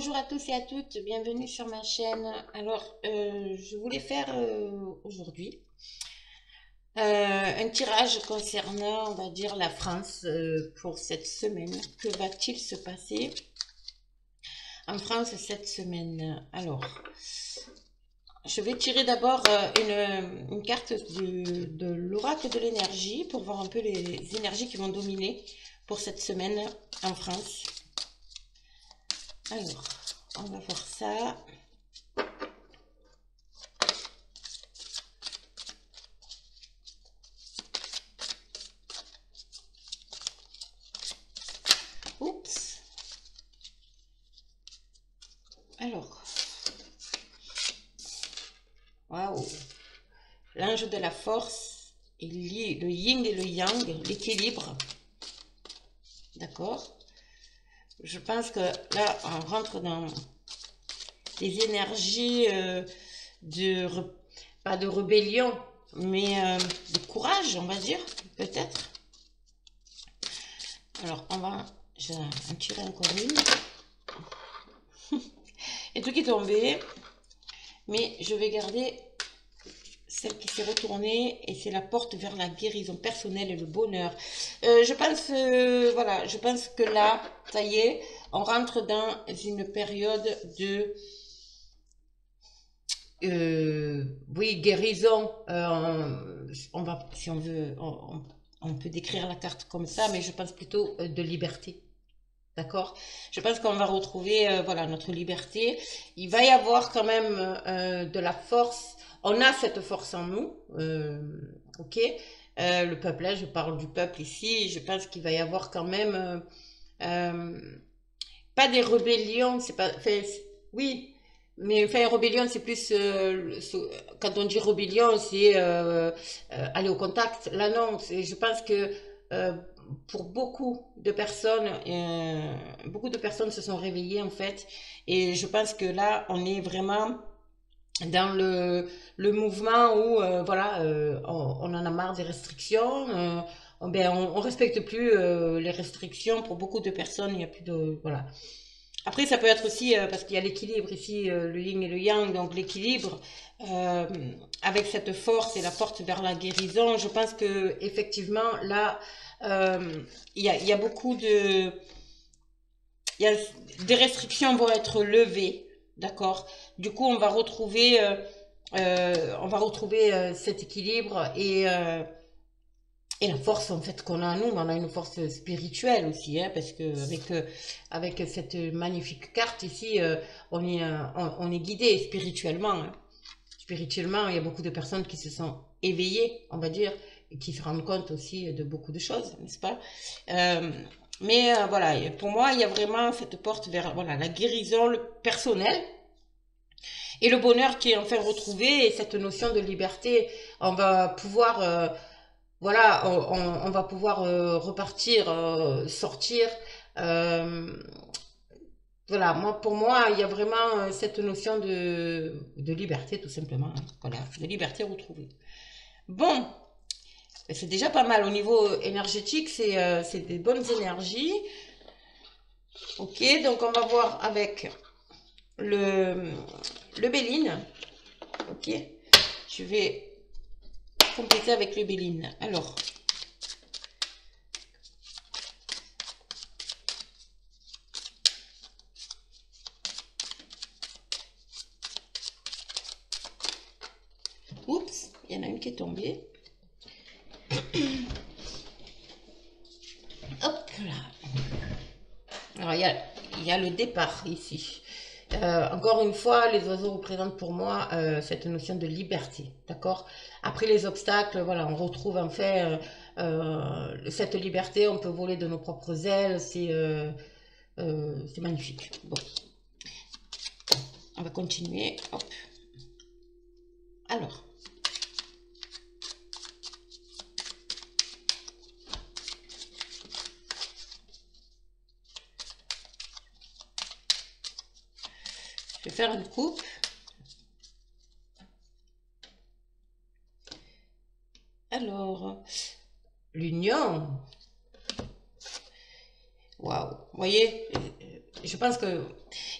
Bonjour à tous et à toutes, bienvenue sur ma chaîne. Alors, je voulais faire aujourd'hui un tirage concernant, on va dire, la France pour cette semaine. Que va-t-il se passer en France cette semaine? Alors, je vais tirer d'abord une carte de l'oracle de l'énergie pour voir un peu les énergies qui vont dominer pour cette semaine en France. Alors, on va voir ça. Oups. Alors, waouh. L'ange de la force, il lie le yin et le yang, l'équilibre. D'accord? Je pense que là, on rentre dans les énergies pas de rébellion, mais de courage, on va dire, peut-être. Alors, je vais en tirer encore une. Et tout qui est tombé, mais je vais garder celle qui s'est retournée, et c'est la porte vers la guérison personnelle et le bonheur. Je pense, voilà, je pense que là, ça y est, on rentre dans une période de, oui, guérison. On va, si on veut, on peut décrire la carte comme ça, mais je pense plutôt de liberté. D'accord? Je pense qu'on va retrouver, voilà, notre liberté. Il va y avoir quand même de la force. On a cette force en nous, ok. Le peuple, là, je parle du peuple ici. Je pense qu'il va y avoir quand même pas des rébellions, c'est pas, enfin, oui, mais enfin, rébellion, c'est plus quand on dit rébellion, c'est aller au contact. Là, non, je pense que euh, pour beaucoup de personnes se sont réveillées en fait, et je pense que là, on est vraiment dans le mouvement où voilà, on en a marre des restrictions. On respecte plus les restrictions pour beaucoup de personnes. Il y a plus de, voilà. Après, ça peut être aussi parce qu'il y a l'équilibre ici, le yin et le yang, donc l'équilibre euh, avec cette force et la porte vers la guérison. Je pense que effectivement là, il y a beaucoup de, il y a, des restrictions vont être levées, d'accord. Du coup, on va retrouver cet équilibre et la force en fait qu'on a en nous. Mais on a une force spirituelle aussi, hein, parce que avec cette magnifique carte ici, on est guidé spirituellement, hein. Spirituellement, il y a beaucoup de personnes qui se sont éveillées, on va dire, et qui se rendent compte aussi de beaucoup de choses, n'est-ce pas? Euh, mais voilà, pour moi, il y a vraiment cette porte vers, voilà, la guérison personnelle et le bonheur qui est enfin retrouvé, et cette notion de liberté. On va pouvoir voilà, on va pouvoir repartir, sortir. euh, voilà, pour moi, il y a vraiment cette notion de liberté, tout simplement, hein. Voilà, de liberté retrouvée. Bon, c'est déjà pas mal au niveau énergétique, c'est des bonnes énergies. Ok, donc on va voir avec le, le Béline. Ok, je vais compléter avec le Béline. Alors, oups, il y en a une qui est tombée. Hop là. Alors, il y a le départ ici. Encore une fois, les oiseaux représentent pour moi cette notion de liberté, d'accord? Après les obstacles, voilà, on retrouve en fait cette liberté, on peut voler de nos propres ailes, c'est magnifique. Bon, on va continuer. Hop. Alors, je vais faire une coupe. Alors, l'union. Waouh, vous voyez, je pense que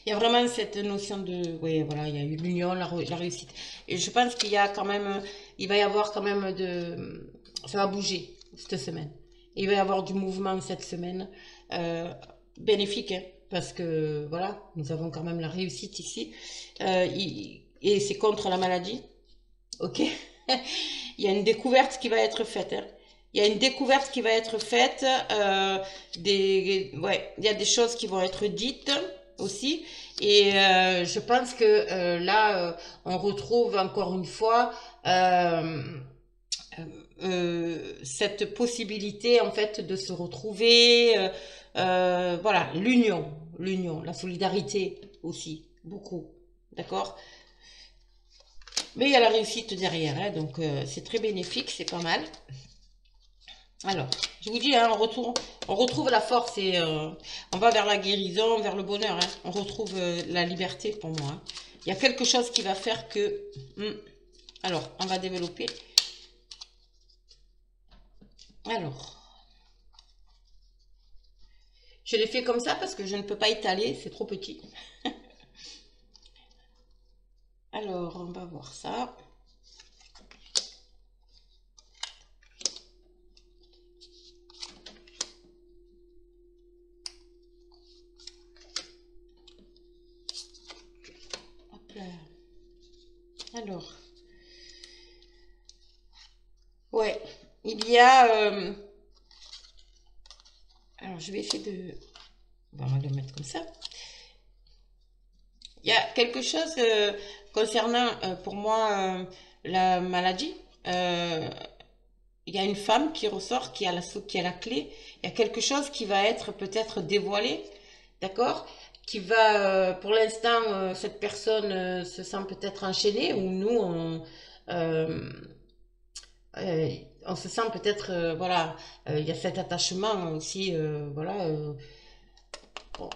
il y a vraiment cette notion de, oui, voilà, il y a eu l'union, la réussite. Et je pense qu'il y a quand même, il va y avoir quand même ça va bouger cette semaine. Il va y avoir du mouvement cette semaine, euh, bénéfique, hein, parce que voilà, nous avons quand même la réussite ici. Et c'est contre la maladie, ok? Il y a une découverte qui va être faite, hein. Il y a une découverte qui va être faite. Ouais, il y a des choses qui vont être dites aussi. Et je pense que là, on retrouve encore une fois euh, cette possibilité en fait de se retrouver. Voilà, l'union, la solidarité aussi, beaucoup. D'accord? Mais il y a la réussite derrière, hein, donc c'est très bénéfique, c'est pas mal. Alors, je vous dis, hein, on retrouve la force et on va vers la guérison, vers le bonheur, hein. On retrouve la liberté pour moi, hein. Il y a quelque chose qui va faire que... alors, on va développer. Alors, je l'ai fait comme ça parce que je ne peux pas étaler, c'est trop petit. Alors, on va voir ça. Hop là. Alors, ouais, il y a... alors, je vais essayer de... on va le mettre comme ça. Il y a quelque chose concernant, pour moi, la maladie. Il y a une femme qui ressort, qui a la clé. Il y a quelque chose qui va être peut-être dévoilé, d'accord? Qui va, pour l'instant, cette personne se sent peut-être enchaînée, ou nous, euh, on se sent peut-être, voilà, il y a cet attachement aussi, voilà.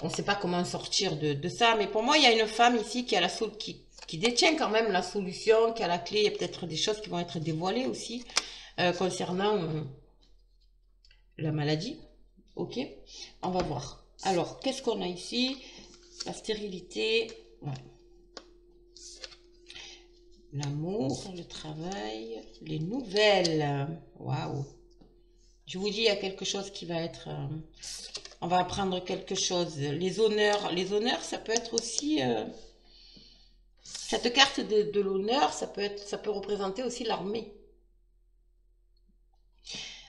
On ne sait pas comment sortir de ça, mais pour moi, il y a une femme ici qui détient quand même la solution, qui a la clé. Il y a peut-être des choses qui vont être dévoilées aussi concernant la maladie. Ok, on va voir. Alors, qu'est-ce qu'on a ici? La stérilité, ouais. L'amour, le travail, les nouvelles. Waouh! Je vous dis, il y a quelque chose qui va être... on va apprendre quelque chose. Les honneurs, ça peut être aussi... cette carte de l'honneur, ça peut représenter aussi l'armée.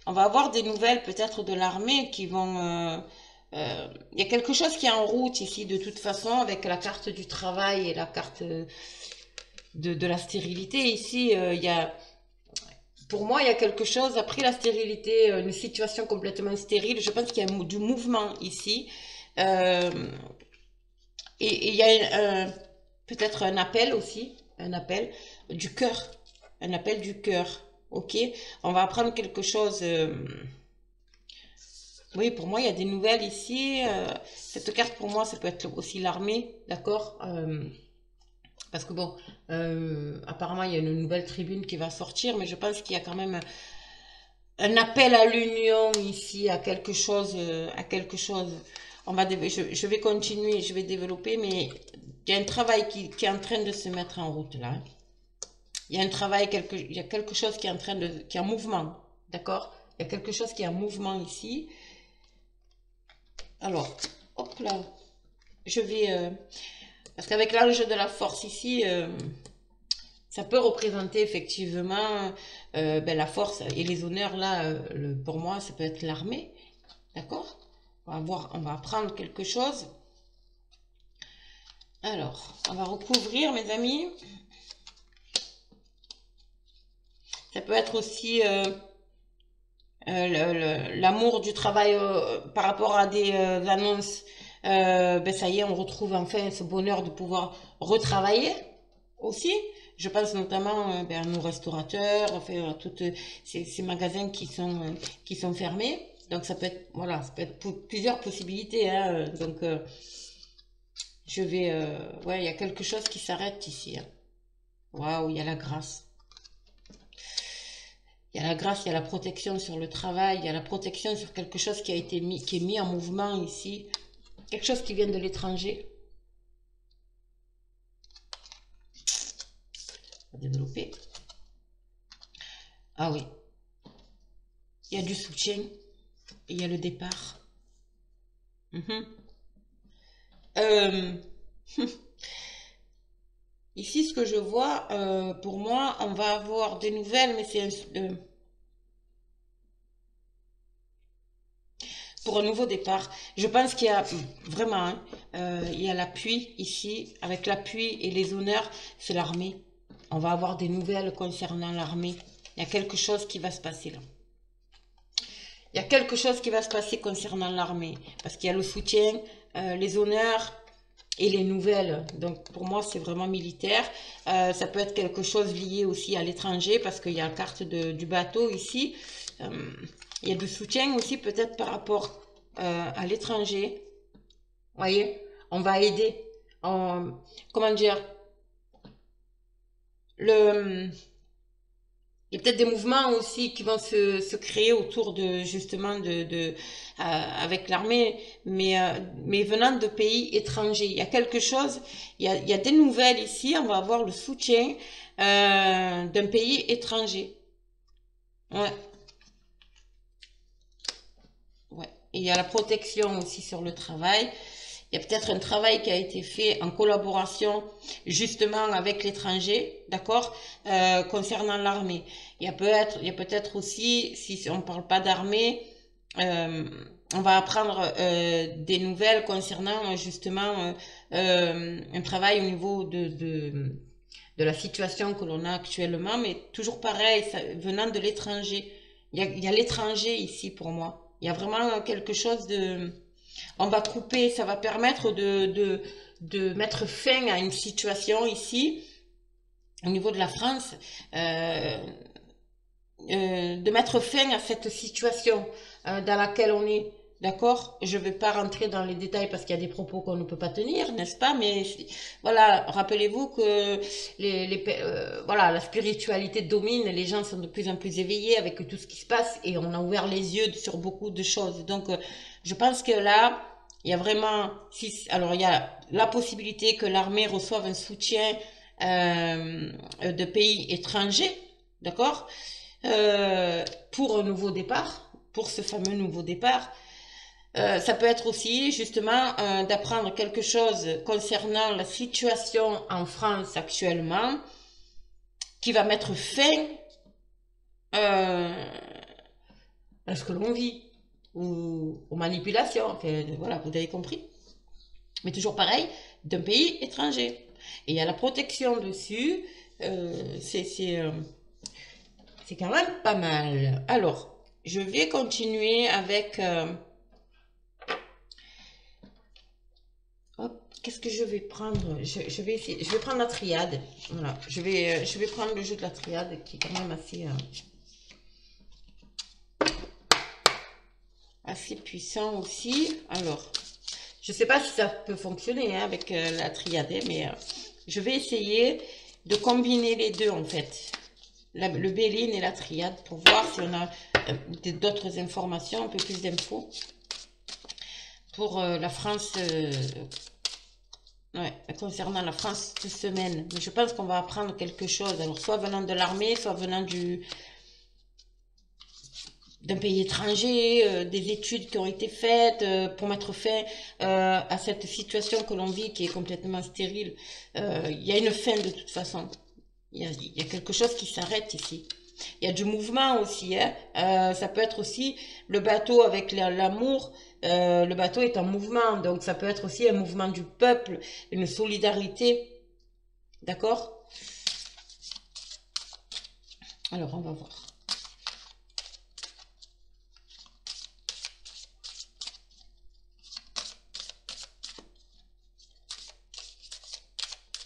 On va avoir des nouvelles peut-être de l'armée qui vont... il y a quelque chose qui est en route ici de toute façon avec la carte du travail et la carte de la stérilité. Ici, il y a... Pour moi, il y a quelque chose, après la stérilité, une situation complètement stérile, je pense qu'il y a du mouvement ici. Euh, et il y a peut-être un appel aussi, un appel du cœur, un appel du cœur. Ok, on va apprendre quelque chose. Oui, pour moi, il y a des nouvelles ici. Cette carte, pour moi, ça peut être aussi l'armée, d'accord? Parce que bon, apparemment, il y a une nouvelle tribune qui va sortir, mais je pense qu'il y a quand même un appel à l'union ici, à quelque chose, à quelque chose. Je vais continuer, je vais développer, mais il y a un travail qui est en train de se mettre en route là. Il y a un travail, il y a quelque chose qui est en train qui est en mouvement, d'accord? Il y a quelque chose qui est en mouvement ici. Alors, hop là, je vais, parce qu'avec l'ange de la force ici, ça peut représenter effectivement ben, la force et les honneurs là. Pour moi, ça peut être l'armée, d'accord? On va voir, on va apprendre quelque chose. Alors, on va recouvrir, mes amis. Ça peut être aussi l'amour du travail par rapport à des annonces. Ben ça y est, on retrouve enfin ce bonheur de pouvoir retravailler aussi. Je pense notamment ben, à nos restaurateurs, enfin, à tous ces magasins qui sont fermés. Donc ça peut être, voilà, ça peut être plusieurs possibilités, hein. Donc je vais, ouais, il y a quelque chose qui s'arrête ici, hein. Waouh, il y a la grâce. Il y a la grâce, il y a la protection sur le travail, il y a la protection sur quelque chose qui a été mis, qui est mis en mouvement ici. quelque chose qui vient de l'étranger. On va développer. Ah oui. Il y a du soutien. Il y a le départ. Ici, ce que je vois, pour moi, on va avoir des nouvelles, mais c'est pour un nouveau départ. Je pense qu'il y a vraiment, hein, il y a l'appui ici. Avec l'appui et les honneurs, c'est l'armée. On va avoir des nouvelles concernant l'armée. Il y a quelque chose qui va se passer là. Il y a quelque chose qui va se passer concernant l'armée. Parce qu'il y a le soutien, les honneurs et les nouvelles. Donc pour moi, c'est vraiment militaire. Ça peut être quelque chose lié aussi à l'étranger parce qu'il y a la carte du bateau ici. Il y a du soutien aussi peut-être par rapport à l'étranger. Vous voyez, on va aider. Comment dire, il y a peut-être des mouvements aussi qui vont se créer autour de justement avec l'armée, mais venant de pays étrangers. Il y a quelque chose, il y a des nouvelles ici, on va avoir le soutien d'un pays étranger. Ouais, ouais. Et il y a la protection aussi sur le travail. Il y a peut-être un travail qui a été fait en collaboration justement avec l'étranger, d'accord, concernant l'armée. Il y a peut-être aussi, si on ne parle pas d'armée, euh, on va apprendre des nouvelles concernant justement un travail au niveau de la situation que l'on a actuellement, mais toujours pareil, ça, venant de l'étranger. Il y a l'étranger ici pour moi. Il y a vraiment quelque chose de... On va couper, ça va permettre de mettre fin à une situation ici, au niveau de la France, de mettre fin à cette situation dans laquelle on est. D'accord? Je ne vais pas rentrer dans les détails parce qu'il y a des propos qu'on ne peut pas tenir, n'est-ce pas? Mais voilà, rappelez-vous que voilà, la spiritualité domine, les gens sont de plus en plus éveillés avec tout ce qui se passe et on a ouvert les yeux sur beaucoup de choses. Donc, je pense que là, il y a vraiment, alors il y a la possibilité que l'armée reçoive un soutien de pays étrangers, d'accord? Pour un nouveau départ, pour ce fameux nouveau départ. Ça peut être aussi justement d'apprendre quelque chose concernant la situation en France actuellement qui va mettre fin à ce que l'on vit ou aux manipulations. Enfin, voilà, vous avez compris. Mais toujours pareil, d'un pays étranger. Et il y a la protection dessus. C'est quand même pas mal. Alors, je vais continuer avec... qu'est-ce que je vais prendre? Je vais essayer, je vais prendre la triade. Voilà, je vais prendre le jeu de la triade qui est quand même assez puissant aussi. Alors, je sais pas si ça peut fonctionner hein, avec la triade, mais je vais essayer de combiner les deux en fait. Le Béline et la triade pour voir si on a d'autres informations, un peu plus d'infos pour la France. Ouais, concernant la France cette semaine, mais je pense qu'on va apprendre quelque chose. Alors, soit venant de l'armée, soit venant d'un pays étranger, des études qui ont été faites pour mettre fin à cette situation que l'on vit qui est complètement stérile. Il y a une fin de toute façon. Il y a quelque chose qui s'arrête ici. Il y a du mouvement aussi. Hein. Ça peut être aussi le bateau avec l'amour. Le bateau est en mouvement, donc ça peut être aussi un mouvement du peuple, une solidarité. D'accord? Alors, on va voir.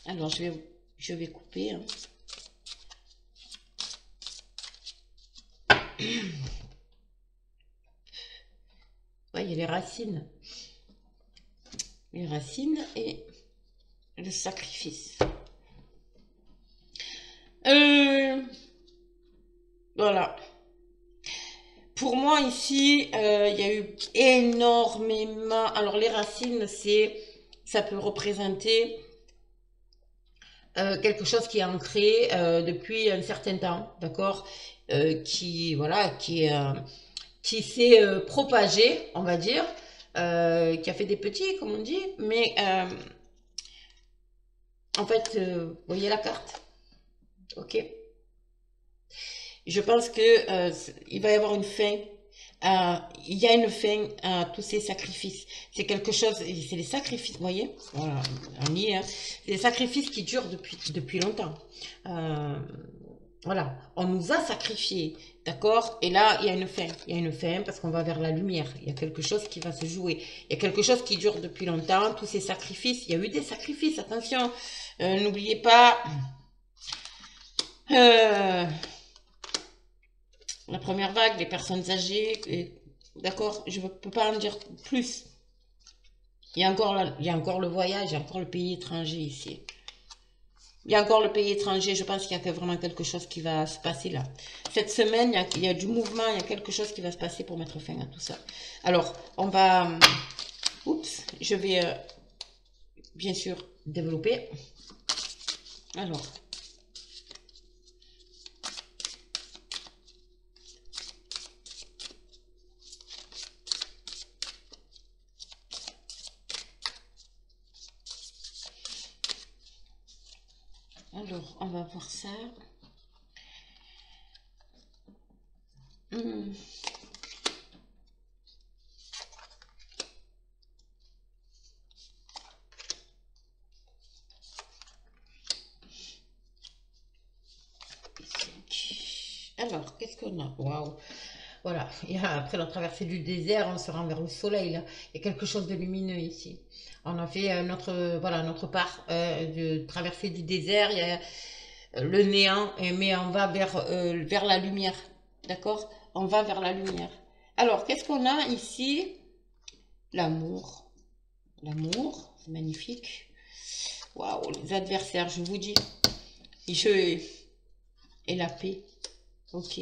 Alors, je vais couper. Hein. Ouais, il y a les racines. Les racines et le sacrifice. Voilà. pour moi ici, il y a eu énormément. Alors les racines, ça peut représenter quelque chose qui est ancré depuis un certain temps, d'accord, voilà, qui s'est propagé, on va dire, qui a fait des petits, comme on dit, mais en fait, vous voyez la carte, ok. Je pense que il va y avoir une fin. Il y a une fin à tous ces sacrifices. C'est quelque chose, c'est les sacrifices, vous voyez, voilà, on y est, hein. C'est des sacrifices qui durent depuis longtemps. Voilà, on nous a sacrifiés, d'accord? Et là, il y a une fin. Il y a une fin parce qu'on va vers la lumière. Il y a quelque chose qui va se jouer. Il y a quelque chose qui dure depuis longtemps. Tous ces sacrifices, il y a eu des sacrifices, attention. N'oubliez pas... la première vague, les personnes âgées, d'accord, je ne peux pas en dire plus. Il y a encore le voyage, il y a encore le pays étranger ici. Il y a encore le pays étranger, je pense qu'il y a vraiment quelque chose qui va se passer là. Cette semaine, il y a du mouvement, il y a quelque chose qui va se passer pour mettre fin à tout ça. Alors, on va... Oups, je vais bien sûr développer. Alors... Alors, on va voir ça. Alors, qu'est-ce qu'on a? Waouh! Voilà, et après la traversée du désert, on se rend vers le soleil, là. Il y a quelque chose de lumineux ici. On a fait notre part de traversée du désert, il y a le néant, mais on va vers la lumière, d'accord? On va vers la lumière. Alors, qu'est-ce qu'on a ici? L'amour. L'amour, c'est magnifique. Waouh, les adversaires, je vous dis. Et la paix, ok.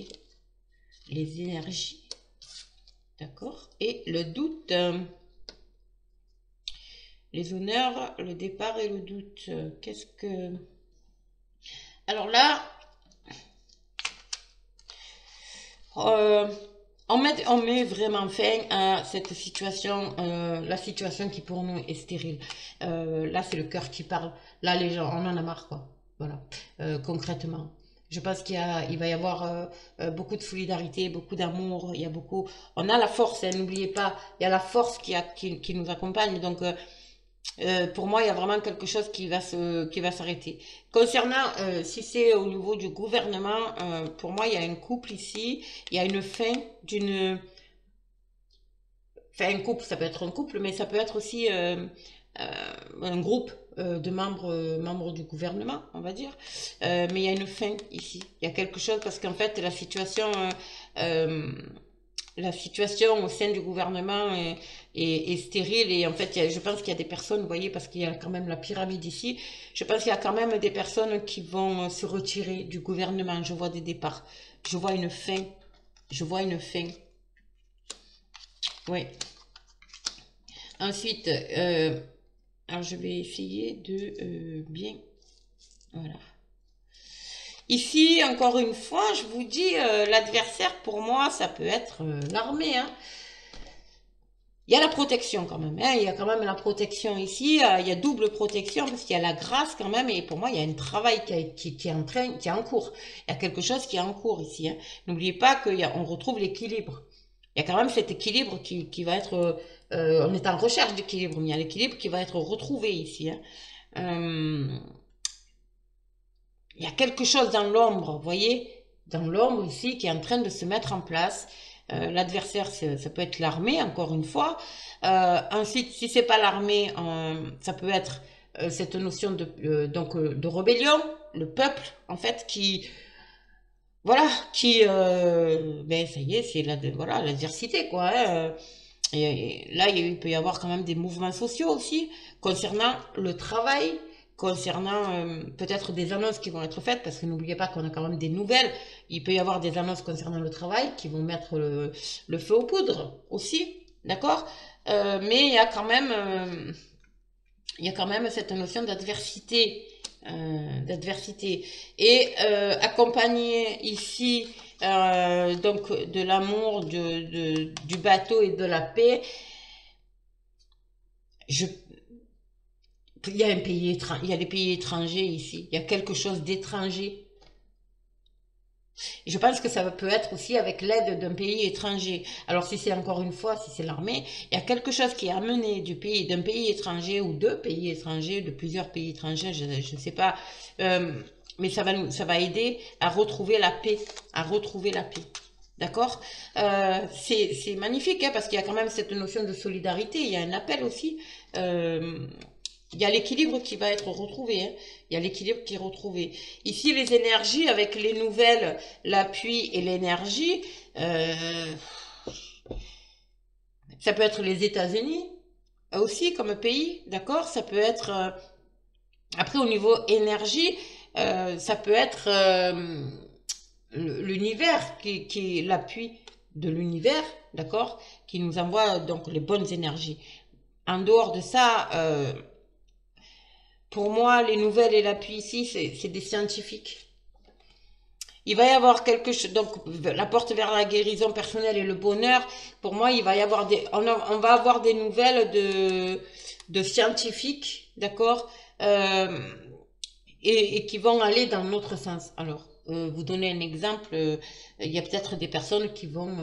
Les énergies, d'accord, et le doute, les honneurs, le départ et le doute. Qu'est-ce que... Alors là, on met vraiment fin à cette situation, la situation qui pour nous est stérile. Là, c'est le cœur qui parle. Là, les gens, on en a marre, quoi. Voilà, concrètement. Je pense il va y avoir beaucoup de solidarité, beaucoup d'amour. Il y a beaucoup. On a la force, hein, n'oubliez pas. Il y a la force qui nous accompagne. Donc, pour moi, il y a vraiment quelque chose qui va s'arrêter. Concernant si c'est au niveau du gouvernement, pour moi, il y a un couple ici. Il y a une fin d'une. Enfin, un couple, ça peut être un couple, mais ça peut être aussi un groupe de membres du gouvernement, on va dire. Mais il y a une fin ici. Il y a quelque chose parce qu'en fait, la situation au sein du gouvernement est stérile et en fait, je pense qu'il y a des personnes, vous voyez, parce qu'il y a quand même la pyramide ici, je pense qu'il y a quand même des personnes qui vont se retirer du gouvernement. Je vois des départs. Je vois une fin. Je vois une fin. Oui. Ensuite, alors je vais essayer de bien... Voilà. Ici, encore une fois, je vous dis, l'adversaire, pour moi, ça peut être l'armée. Hein. Il y a la protection quand même. Hein. Il y a quand même la protection ici. Il y a double protection parce qu'il y a la grâce quand même. Et pour moi, il y a un travail qui est en cours. Il y a quelque chose qui est en cours ici. Hein. N'oubliez pas qu'on retrouve l'équilibre. Il y a quand même cet équilibre qui va être... on est en recherche d'équilibre, mais il y a l'équilibre qui va être retrouvé ici. Hein. Il y a quelque chose dans l'ombre, vous voyez, dans l'ombre ici, qui est en train de se mettre en place. L'adversaire, ça peut être l'armée, encore une fois. Ensuite, si c'est pas l'armée, ça peut être cette notion de rébellion, le peuple, en fait, voilà, ben ça y est, c'est voilà, l'adversité, quoi. Hein. Et là, il peut y avoir quand même des mouvements sociaux aussi, concernant le travail, concernant peut-être des annonces qui vont être faites, parce que n'oubliez pas qu'on a quand même des nouvelles. Il peut y avoir des annonces concernant le travail qui vont mettre le feu aux poudres aussi, d'accord. Mais il y a quand même cette notion d'adversité, et accompagner ici donc de l'amour, du bateau et de la paix. Il y a il y a des pays étrangers ici, il y a quelque chose d'étranger. Je pense que ça peut être aussi avec l'aide d'un pays étranger. Alors si c'est encore une fois, si c'est l'armée, il y a quelque chose qui est amené d'un pays étranger ou de pays étrangers, de plusieurs pays étrangers, je ne sais pas, mais ça va aider à retrouver la paix, à retrouver la paix. D'accord. C'est magnifique hein, parce qu'il y a quand même cette notion de solidarité, il y a un appel aussi. Il y a l'équilibre qui va être retrouvé. Hein. Il y a l'équilibre qui est retrouvé. Ici, les énergies, avec les nouvelles, l'appui et l'énergie, ça peut être les États-Unis aussi comme pays, d'accord. Ça peut être, après au niveau énergie, ça peut être l'univers qui est l'appui de l'univers, d'accord, qui nous envoie donc les bonnes énergies. En dehors de ça, pour moi, les nouvelles et l'appui ici, c'est des scientifiques. Il va y avoir quelque chose, donc la porte vers la guérison personnelle et le bonheur. Pour moi, il va y avoir on va avoir des nouvelles de scientifiques, d'accord, et qui vont aller dans notre sens. Alors, vous donner un exemple, il y a peut-être des personnes qui vont,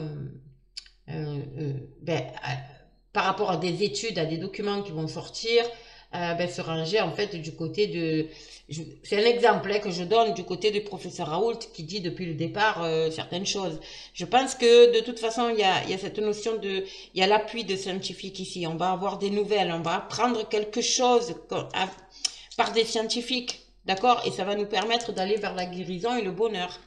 par rapport à des études, à des documents qui vont sortir, se ranger en fait du côté de... C'est un exemple hein, que je donne du côté du professeur Raoult qui dit depuis le départ certaines choses. Je pense que de toute façon, il y a cette notion de... Il y a l'appui de scientifiques ici. On va avoir des nouvelles, on va apprendre quelque chose par des scientifiques. D'accord. Et ça va nous permettre d'aller vers la guérison et le bonheur.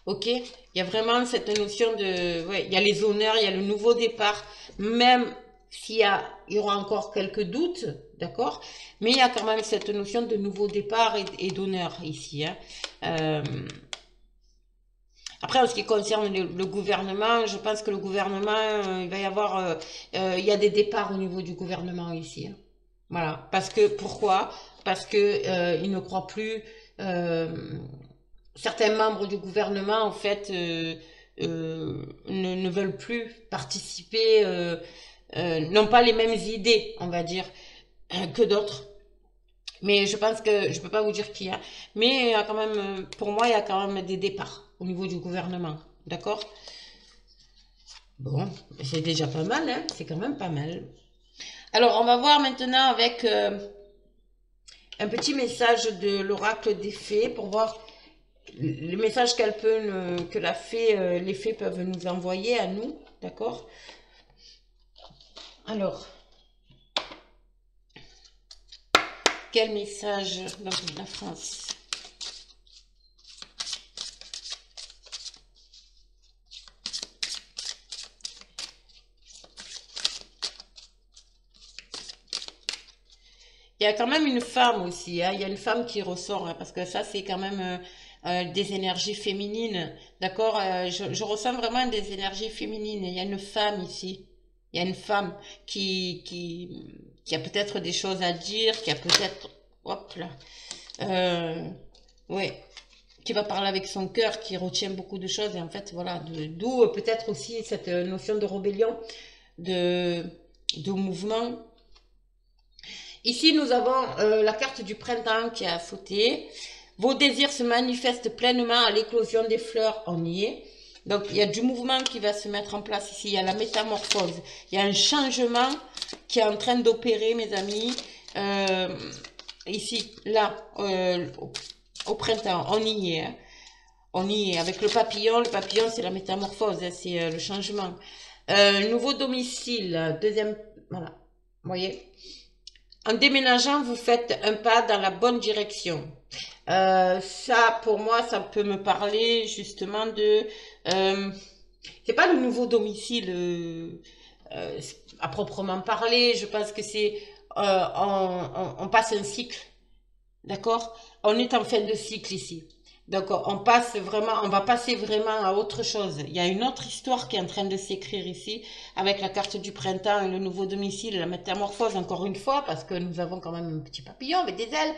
Ok. Il y a vraiment cette notion de... Ouais, il y a les honneurs, il y a le nouveau départ. Même s'il y aura encore quelques doutes, d'accord. Mais il y a quand même cette notion de nouveau départ et d'honneur ici. Hein. Après, en ce qui concerne le gouvernement, je pense que le gouvernement, il va y avoir... il y a des départs au niveau du gouvernement ici. Hein. Voilà. Parce que, pourquoi? Parce que ils ne croient plus... certains membres du gouvernement, en fait, ne veulent plus participer, n'ont pas les mêmes idées, on va dire, que d'autres. Mais je pense que, je peux pas vous dire qui y a, mais il y a quand même, pour moi, il y a quand même des départs au niveau du gouvernement, d'accord? Bon, c'est déjà pas mal, hein? C'est quand même pas mal. Alors, on va voir maintenant avec un petit message de l'oracle des fées pour voir le message que la fée, les fées peuvent nous envoyer à nous, d'accord? Alors, quel message dans la France? Il y a quand même une femme aussi, hein. Il y a une femme qui ressort, hein, parce que ça, c'est quand même des énergies féminines. D'accord. Je ressens vraiment des énergies féminines. Il y a une femme ici. Il y a une femme qui a peut-être des choses à dire, qui a peut-être... Hop là. Ouais. Qui va parler avec son cœur, qui retient beaucoup de choses. Et en fait, voilà. D'où peut-être aussi cette notion de rébellion, de mouvement. Ici, nous avons la carte du printemps qui a sauté. Vos désirs se manifestent pleinement à l'éclosion des fleurs, on y est. Donc, il y a du mouvement qui va se mettre en place ici. Il y a la métamorphose. Il y a un changement qui est en train d'opérer, mes amis. Ici, là, au printemps, on y est. Hein. On y est. Avec le papillon, c'est la métamorphose, hein, c'est le changement. Nouveau domicile, deuxième... Voilà, vous voyez. En déménageant, vous faites un pas dans la bonne direction. Ça, pour moi, ça peut me parler justement de... c'est pas le nouveau domicile à proprement parler. Je pense que c'est on passe un cycle, d'accord? On est en fin de cycle ici. Donc, on passe vraiment, on va passer vraiment à autre chose. Il y a une autre histoire qui est en train de s'écrire ici, avec la carte du printemps et le nouveau domicile, la métamorphose, encore une fois, parce que nous avons quand même un petit papillon avec des ailes.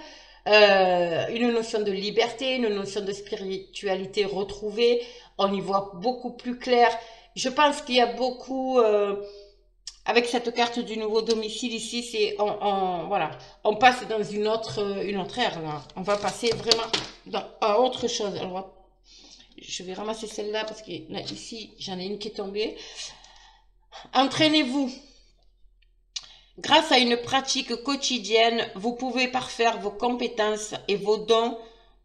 Une notion de liberté, une notion de spiritualité retrouvée. On y voit beaucoup plus clair. Je pense qu'il y a beaucoup... avec cette carte du nouveau domicile ici, c'est voilà, on passe dans une autre ère là. On va passer vraiment à autre chose. Alors, je vais ramasser celle-là parce que là ici j'en ai une qui est tombée. Entraînez-vous. Grâce à une pratique quotidienne, vous pouvez parfaire vos compétences et vos dons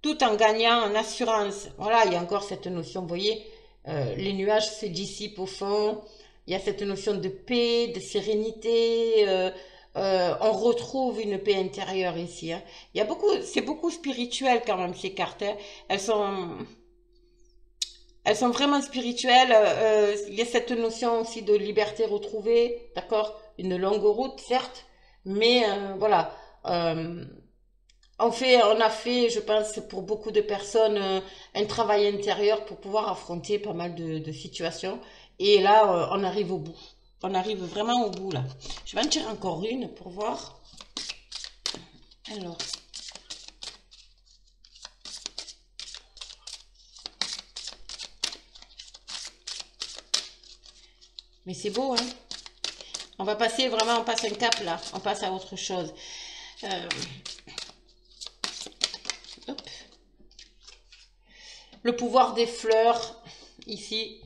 tout en gagnant en assurance. Voilà, il y a encore cette notion, vous voyez, les nuages se dissipent au fond. Il y a cette notion de paix, de sérénité. On retrouve une paix intérieure ici. Hein. Il y a beaucoup, c'est beaucoup spirituel quand même ces cartes. Hein. Elles sont vraiment spirituelles. Il y a cette notion aussi de liberté retrouvée, d'accord? Une longue route, certes, mais voilà. Euh, on a fait, je pense, pour beaucoup de personnes, un travail intérieur pour pouvoir affronter pas mal de situations. Et là, on arrive au bout. On arrive vraiment au bout, là. Je vais en tirer encore une pour voir. Alors. Mais c'est beau, hein? On va passer vraiment, on passe un cap, là. On passe à autre chose. Hop. Le pouvoir des fleurs, ici.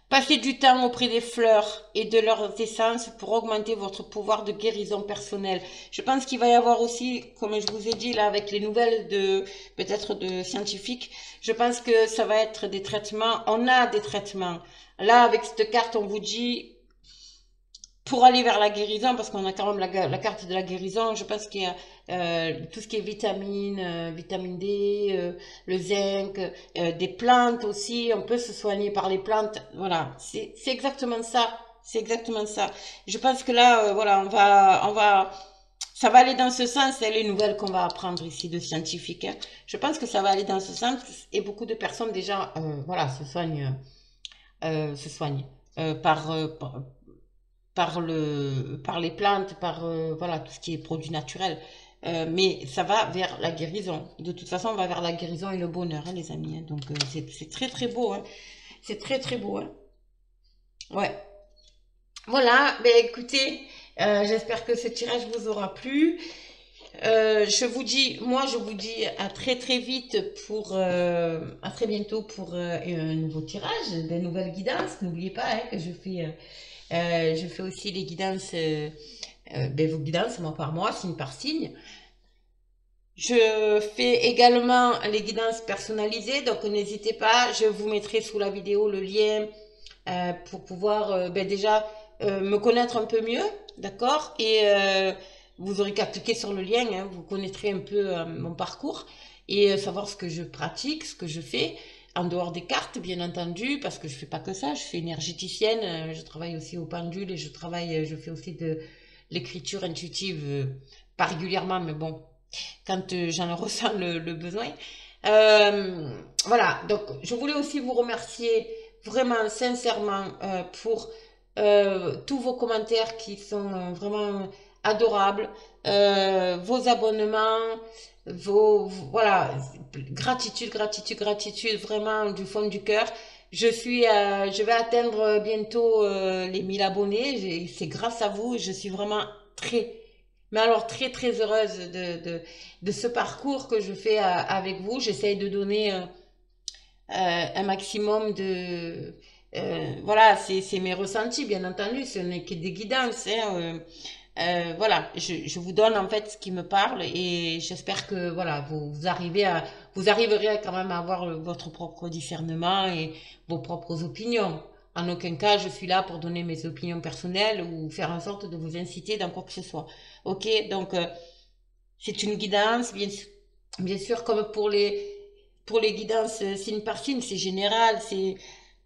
Passez du temps auprès des fleurs et de leurs essences pour augmenter votre pouvoir de guérison personnelle. Je pense qu'il va y avoir aussi, comme je vous ai dit là, avec les nouvelles de peut-être de scientifiques, je pense que ça va être des traitements. On a des traitements. Là, avec cette carte, on vous dit pour aller vers la guérison, parce qu'on a quand même la carte de la guérison, je pense qu'il y a tout ce qui est vitamine, vitamine D, le zinc, des plantes aussi, on peut se soigner par les plantes, voilà, c'est exactement ça, c'est exactement ça. Je pense que là, voilà, ça va aller dans ce sens, c'est les nouvelles qu'on va apprendre ici de scientifiques. Hein. Je pense que ça va aller dans ce sens et beaucoup de personnes déjà, voilà, se soignent par les plantes, par voilà, tout ce qui est produit naturel. Mais ça va vers la guérison. De toute façon, on va vers la guérison et le bonheur, hein, les amis. Hein. Donc, c'est très, très beau. Hein. C'est très, très beau. Hein. Ouais. Voilà. Ben, écoutez, j'espère que ce tirage vous aura plu. Je vous dis à très, très vite à très bientôt pour un nouveau tirage, des nouvelles guidances. N'oubliez pas hein, que je fais aussi les guidances, ben, vos guidances mois par mois, signe par signe. Je fais également les guidances personnalisées, donc n'hésitez pas, je vous mettrai sous la vidéo le lien pour pouvoir ben, déjà me connaître un peu mieux, d'accord? Et vous aurez qu'à cliquer sur le lien, hein, vous connaîtrez un peu mon parcours et savoir ce que je pratique, ce que je fais en dehors des cartes, bien entendu, parce que je fais pas que ça, je suis énergéticienne, je travaille aussi au pendule et je fais aussi de l'écriture intuitive, pas régulièrement, mais bon, quand j'en ressens le besoin. Voilà, donc je voulais aussi vous remercier vraiment sincèrement pour tous vos commentaires qui sont vraiment adorables, vos abonnements, voilà, gratitude, gratitude, gratitude, vraiment du fond du cœur. Je vais atteindre bientôt les 1000 abonnés. C'est grâce à vous. Je suis vraiment mais alors très très heureuse de ce parcours que je fais avec vous. J'essaye de donner un maximum voilà, c'est mes ressentis, bien entendu, ce n'est que des guidances. Hein, voilà, je vous donne en fait ce qui me parle et j'espère que voilà, vous arriverez quand même à avoir votre propre discernement et vos propres opinions. En aucun cas, je suis là pour donner mes opinions personnelles ou faire en sorte de vous inciter dans quoi que ce soit. Ok, donc c'est une guidance, bien sûr, comme pour les guidances signe par signe, c'est général,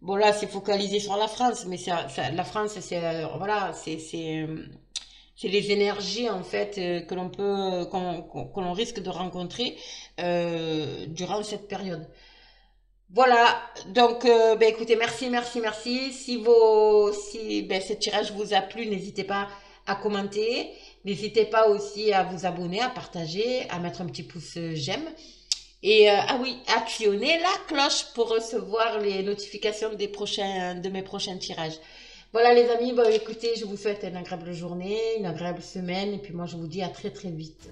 bon là c'est focalisé sur la France, mais la France c'est voilà, c'est les énergies en fait que l'on peut, que l'on risque de rencontrer durant cette période. Voilà, donc ben, écoutez, merci. Si ben, ce tirage vous a plu, n'hésitez pas à commenter, n'hésitez pas aussi à vous abonner, à partager, à mettre un petit pouce j'aime. Et ah oui, actionnez la cloche pour recevoir les notifications de mes prochains tirages. Voilà les amis, bon écoutez, je vous souhaite une agréable journée, une agréable semaine, et puis moi je vous dis à très très vite.